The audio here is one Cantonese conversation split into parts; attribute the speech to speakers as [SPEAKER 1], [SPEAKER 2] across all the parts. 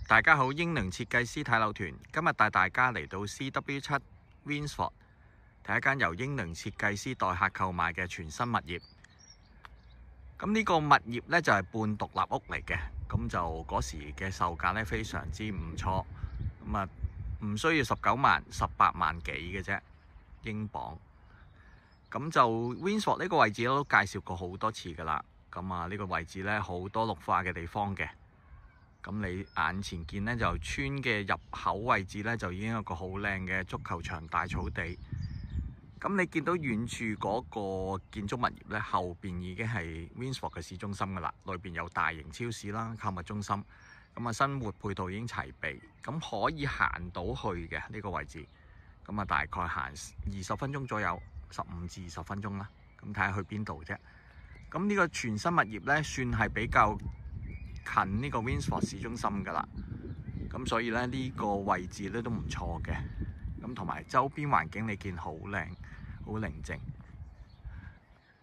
[SPEAKER 1] 大家好，英靈設計師睇樓團今日帶大家嚟到 CW7 Winsford 睇一間由英靈設計師代客購買嘅全新物業。咁呢個物業呢，就係半獨立屋嚟嘅，咁就嗰時嘅售價呢，非常之唔錯，咁啊唔需要19萬，18萬幾嘅啫英鎊。咁就 Winsford 呢個位置都介紹過好多次噶啦，咁啊呢個位置呢，好多綠化嘅地方嘅。咁你眼前見呢，就村嘅入口位置呢，就已經有個好靚嘅足球場、大草地。咁你見到遠處嗰個建築物業呢，後邊已經係 Winsford 嘅市中心噶啦，裏邊有大型超市啦、購物中心，咁啊生活配套已經齊備，咁可以行到去嘅呢個位置。咁啊大概行20分鐘左右，15至20分鐘啦。咁睇下去邊度啫。咁呢個全新物業呢，算係比較近呢個 Winsford 市中心噶啦，咁所以咧呢個位置咧都唔錯嘅，咁同埋周邊環境你見好靚，好寧靜。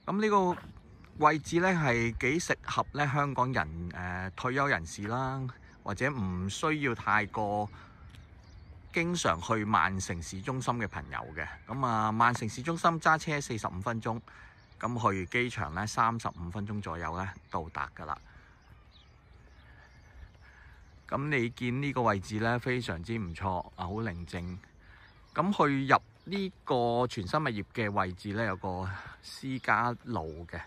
[SPEAKER 1] 咁呢個位置咧係幾適合咧香港人退休人士啦，或者唔需要太過經常去曼城市中心嘅朋友嘅。咁啊曼城市中心揸車45分鐘，咁去機場咧35分鐘左右咧到達噶啦。咁你見呢個位置咧非常之唔錯啊，好寧靜。咁去入呢個全新物業嘅位置咧有個私家路嘅。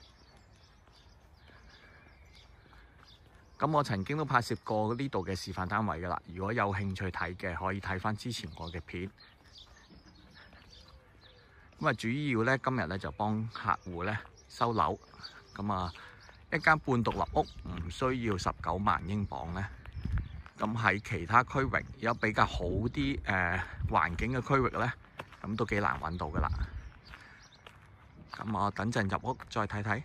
[SPEAKER 1] 咁我曾經都拍攝過呢度嘅示範單位噶啦，如果有興趣睇嘅可以睇翻之前我嘅片。咁啊主要咧今日咧就幫客戶咧收樓。咁啊一間半獨立屋唔需要19萬英鎊咧。咁喺其他區域有比較好啲環境嘅區域呢，咁都幾難揾到噶啦。咁我等陣入屋再睇睇。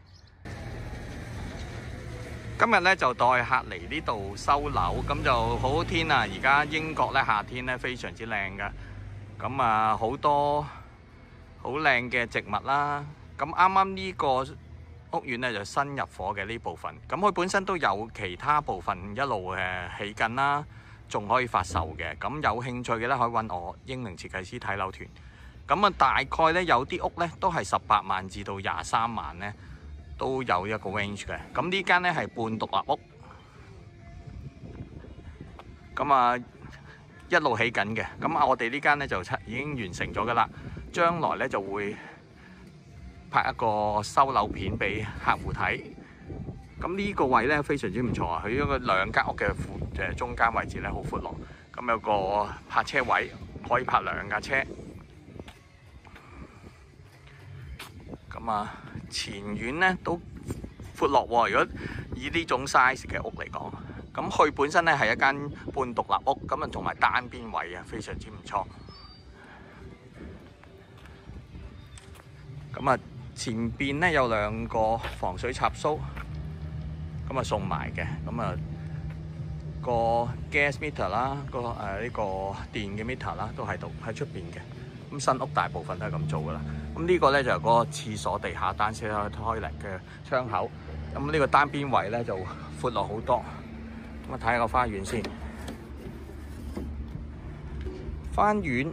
[SPEAKER 1] 今日呢，就帶客嚟呢度收樓，咁就好天啊！而家英國呢，夏天呢非常之靚噶，咁啊好多好靚嘅植物啦。咁啱啱呢個屋苑咧就新入伙嘅呢部分，咁佢本身都有其他部分一路起緊啦，仲可以發售嘅。咁有興趣嘅咧可以揾我英靈設計師睇樓團。咁啊大概咧有啲屋咧都係18萬至到23萬咧都有一個 range 嘅。咁呢間咧係半獨立屋，咁啊一路起緊嘅。咁啊我哋呢間咧就已經完成咗噶啦，將來咧就會拍一個收樓片俾客戶睇。咁呢個位咧非常之唔錯啊！佢一個兩間屋嘅中間位置咧好闊落，咁有個泊車位可以泊2架車。咁啊前院咧都闊落喎。如果以呢種 size 嘅屋嚟講，咁佢本身咧係一間半獨立屋，咁啊同埋單邊位啊非常之唔錯。咁啊前邊咧有2個防水插蘇，咁啊送埋嘅。咁啊個 gas meter 啦，呢個電嘅 meter 啦，都喺度喺出邊嘅。咁新屋大部分都係咁做噶啦。咁呢個咧就係個廁所地下單車開嚟嘅窗口。咁呢個單邊位咧就闊落好多。咁啊睇下個花園先。花園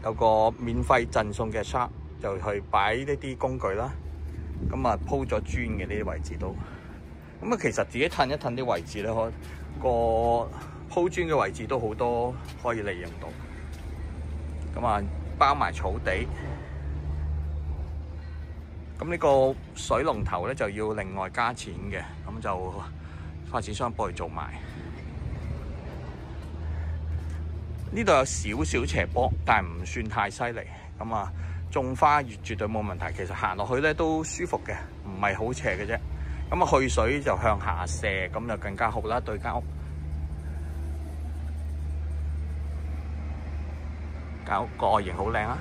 [SPEAKER 1] 有個免費贈送嘅 shop，就去擺呢啲工具啦。咁啊鋪咗磚嘅呢啲位置都，咁啊其實自己褪一褪啲位置咧，個鋪磚嘅位置都好多可以利用到。咁啊包埋草地。咁呢個水龍頭咧就要另外加錢嘅，咁就發展商幫佢做埋。呢度有少少斜坡，但係唔算太犀利。咁啊種花絕對冇問題，其實行落去咧都舒服嘅，唔係好斜嘅啫。咁啊去水就向下射，咁就更加好啦。對間屋，間屋個外形好靚啊！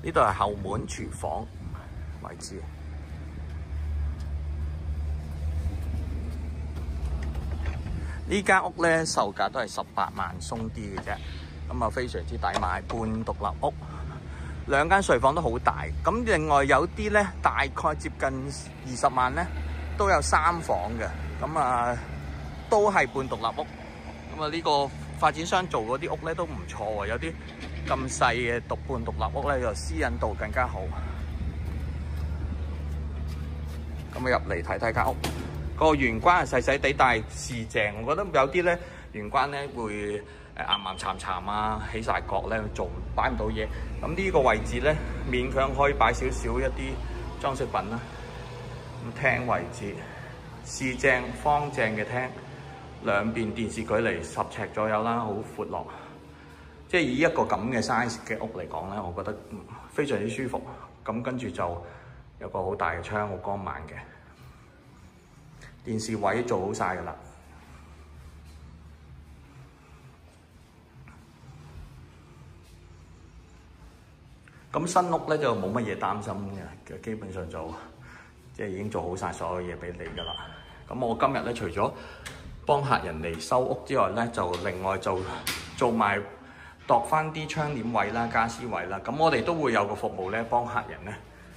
[SPEAKER 1] 呢度係後門廚房位置。呢間屋咧售價都係18萬鬆啲嘅啫，咁啊非常之抵買，半獨立屋。兩間睡房都好大，咁另外有啲咧大概接近20萬咧，都有3房嘅，咁啊都係半獨立屋。咁啊呢個發展商做嗰啲屋咧都唔錯喎，有啲咁細嘅半獨立屋咧，就私隱度更加好。咁啊入嚟睇睇間屋，個玄關係細細地，但係市正。我覺得有啲咧玄關咧會岩岩巉巉啊，起晒角咧，擺唔到嘢。咁呢個位置咧，勉強可以擺少少一啲裝飾品啦。咁廳位置市正方正嘅廳，兩邊電視距離10尺左右啦，好闊落。即係以一個咁嘅 size 嘅屋嚟講咧，我覺得非常之舒服。咁跟住就有個好大嘅窗，好光猛嘅電視位做好晒㗎啦。咁新屋咧就冇乜嘢擔心嘅，基本上就即係已經做好晒所有嘢俾你㗎啦。咁我今日咧除咗幫客人嚟收屋之外咧，就另外就做埋度翻啲窗簾位啦、家私位啦。咁我哋都會有個服務咧，幫客人咧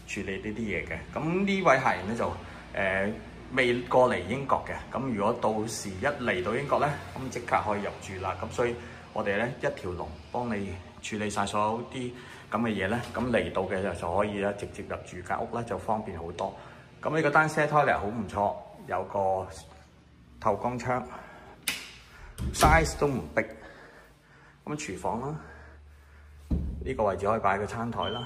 [SPEAKER 1] 處理呢啲嘢嘅。咁呢位客人咧就未過嚟英國嘅。咁如果到時一嚟到英國咧，咁即刻可以入住啦。咁所以我哋咧一條龍幫你處理晒所有啲咁嘅嘢咧。咁嚟到嘅就可以咧直接入住間屋咧，就方便好多。咁呢個單車 toilet 好唔錯，有個透光窗 ，size 都唔逼。咁廚房啦，呢個位置可以擺個餐台啦，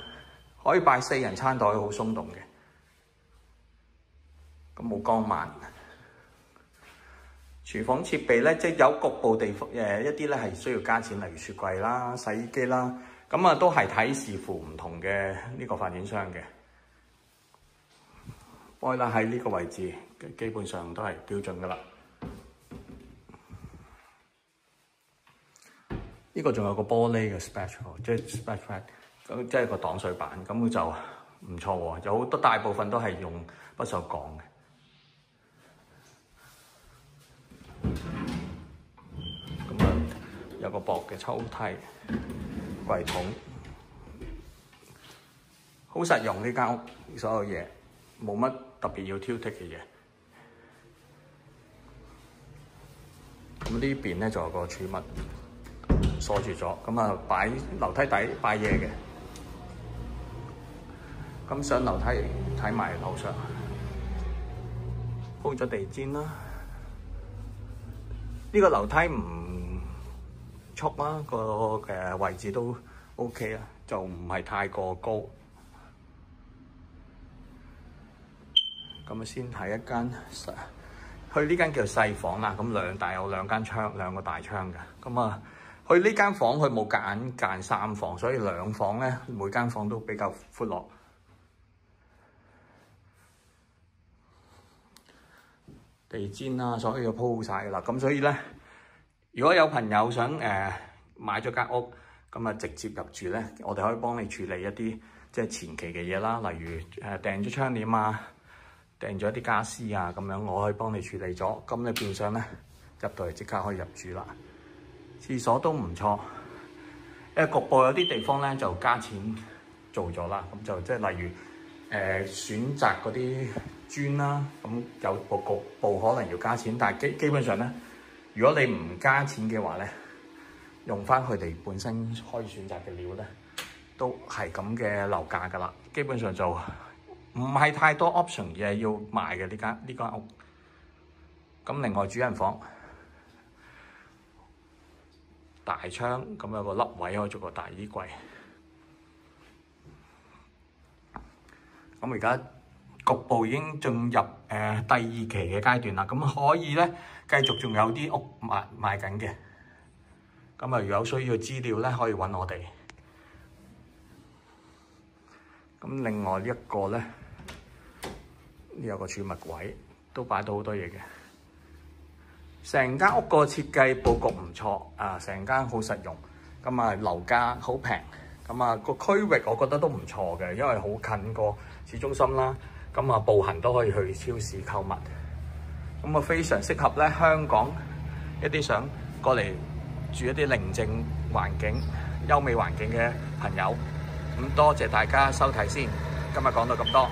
[SPEAKER 1] 可以擺4人餐台，好鬆動嘅。咁冇光猛。廚房設備咧，即係有局部地方一啲咧係需要加錢，例如雪櫃啦、洗衣機啦，咁啊都係睇視乎唔同嘅呢個發展商嘅。boiler喺呢個位置，基本上都係標準噶啦。呢個仲有個玻璃嘅 spatula， 即係 spatula， 咁即係個擋水板，咁佢就唔錯喎。有好多大部分都係用不鏽鋼嘅。咁啊，有個薄嘅抽屜、櫃桶，好實用呢間屋，所有嘢冇乜特別要挑剔嘅嘢。咁呢邊咧就有個儲物鎖住咗，咁啊擺樓梯底擺嘢嘅。咁上樓梯睇埋樓上，鋪咗地氈啦。呢個樓梯唔速啦，個嘅位置都 OK 啦，就唔係太過高。咁啊，先睇一間，去呢間叫細房啦。咁有兩間窗，兩個大窗嘅。咁啊，去呢間房佢冇夾硬間3房，所以2房咧，每間房都比較闊落。地氈啦，所有嘢鋪晒㗎啦。咁所以咧，如果有朋友想買咗間屋，咁啊直接入住咧，我哋可以幫你處理一啲即係前期嘅嘢啦，例如訂咗窗簾啊，訂咗一啲家私啊，咁樣我可以幫你處理咗。咁你變相咧入到嚟即刻可以入住啦。廁所都唔錯，局部有啲地方咧就加錢做咗啦。咁就即係例如選擇嗰啲磚啦，咁有個局部可能要加錢，但係基本上咧，如果你唔加錢嘅話咧，用翻佢哋本身可以選擇嘅料咧，都係咁嘅樓價㗎啦。基本上就唔係太多 option 嘅要賣嘅呢間屋。咁另外主人房大窗，咁有個凹位可以做個大衣櫃。咁而家局部已經進入第2期嘅階段啦，咁可以咧繼續仲有啲屋賣緊嘅。咁啊，如果有需要資料咧，可以揾我哋。咁另外呢一個咧，有個儲物位，都擺到好多嘢嘅。成間屋個設計佈局唔錯啊，成間好實用。咁啊，樓價好平。咁啊，個區域我覺得都唔錯嘅，因為好近個市中心啦。咁啊，步行都可以去超市購物。咁啊，非常適合咧香港一啲想過嚟住一啲寧靜環境、優美環境嘅朋友。咁多謝大家收睇先，今日講到咁多。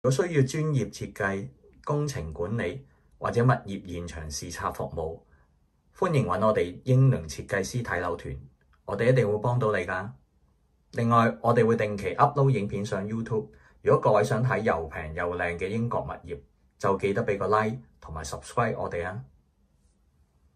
[SPEAKER 1] 如果需要專業設計、工程管理或者物業現場視察服務，歡迎揾我哋英倫設計師睇樓團，我哋一定會幫到你㗎。另外，我哋會定期 upload 影片上 YouTube， 如果各位想睇又平又靚嘅英國物業，就記得俾個 like 同埋 subscribe 我哋啊！